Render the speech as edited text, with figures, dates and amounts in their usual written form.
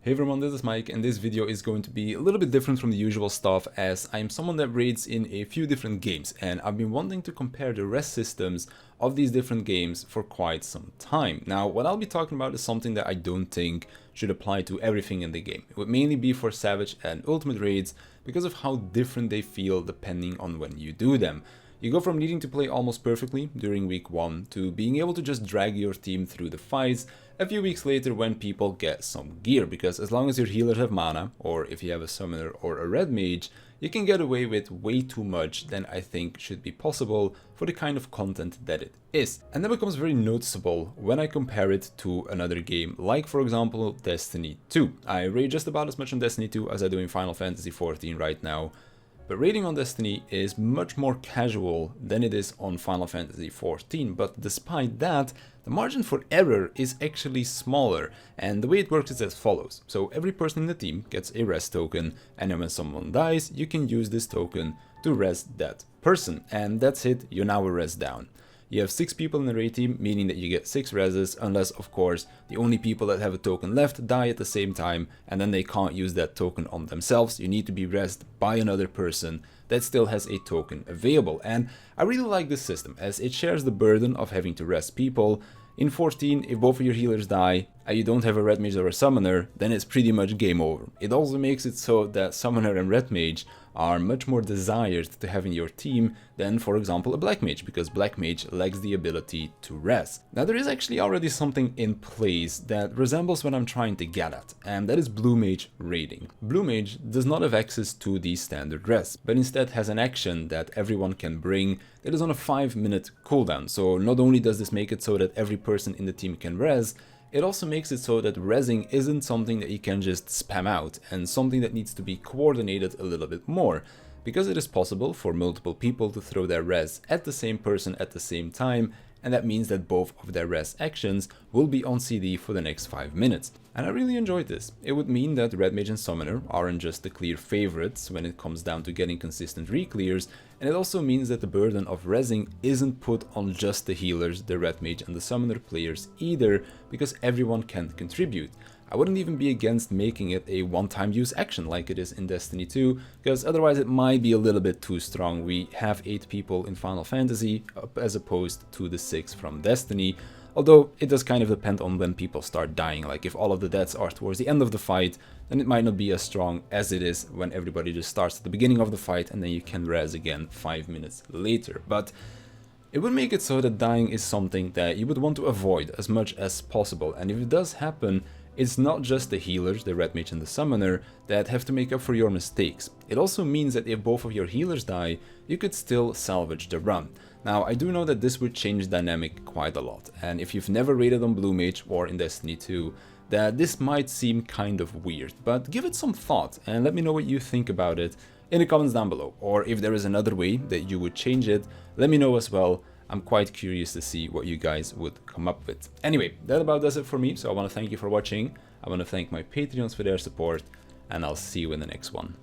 Hey everyone, this is Mike, and this video is going to be a little bit different from the usual stuff, as I am someone that raids in a few different games, and I've been wanting to compare the rest systems of these different games for quite some time. Now, what I'll be talking about is something that I don't think should apply to everything in the game. It would mainly be for Savage and Ultimate raids because of how different they feel depending on when you do them. You go from needing to play almost perfectly during week 1 to being able to just drag your team through the fights a few weeks later when people get some gear, because as long as your healers have mana, or if you have a summoner or a red mage, you can get away with way too much than I think should be possible for the kind of content that it is. And that becomes very noticeable when I compare it to another game, like for example Destiny 2. I raid just about as much on Destiny 2 as I do in Final Fantasy XIV right now. But raiding on Destiny is much more casual than it is on Final Fantasy XIV, but despite that, the margin for error is actually smaller, and the way it works is as follows. So every person in the team gets a res token, and then when someone dies, you can use this token to res that person, and that's it, you're now a res down. You have 6 people in the raid team, meaning that you get 6 reses, unless of course the only people that have a token left die at the same time, and then they can't use that token on themselves. You need to be resed by another person that still has a token available. And I really like this system, as it shares the burden of having to res people. In 14, if both of your healers die and you don't have a red mage or a summoner, then it's pretty much game over. It also makes it so that summoner and red mage are much more desired to have in your team than, for example, a black mage, because black mage lacks the ability to res. Now, there is actually already something in place that resembles what I'm trying to get at, and that is blue mage raiding. Blue mage does not have access to the standard res, but instead has an action that everyone can bring that is on a 5-minute cooldown. So not only does this make it so that every person in the team can res, it also makes it so that resing isn't something that you can just spam out, and something that needs to be coordinated a little bit more, because it is possible for multiple people to throw their res at the same person at the same time, and that means that both of their res actions will be on CD for the next 5 minutes. And I really enjoyed this. It would mean that Red Mage and Summoner aren't just the clear favorites when it comes down to getting consistent re-clears, and it also means that the burden of resing isn't put on just the healers, the Red Mage and the Summoner players either, because everyone can contribute. I wouldn't even be against making it a one-time use action like it is in Destiny 2, because otherwise it might be a little bit too strong. We have 8 people in Final Fantasy as opposed to the 6 from Destiny, although it does kind of depend on when people start dying. Like if all of the deaths are towards the end of the fight, then it might not be as strong as it is when everybody just starts at the beginning of the fight and then you can res again 5 minutes later. But it would make it so that dying is something that you would want to avoid as much as possible, and if it does happen, it's not just the healers, the Red Mage and the Summoner, that have to make up for your mistakes. It also means that if both of your healers die, you could still salvage the run. Now, I do know that this would change dynamic quite a lot, and if you've never raided on Blue Mage or in Destiny 2, that this might seem kind of weird, but give it some thought and let me know what you think about it in the comments down below, or if there is another way that you would change it, let me know as well. I'm quite curious to see what you guys would come up with. Anyway, that about does it for me, so I want to thank you for watching, I want to thank my Patreons for their support, and I'll see you in the next one.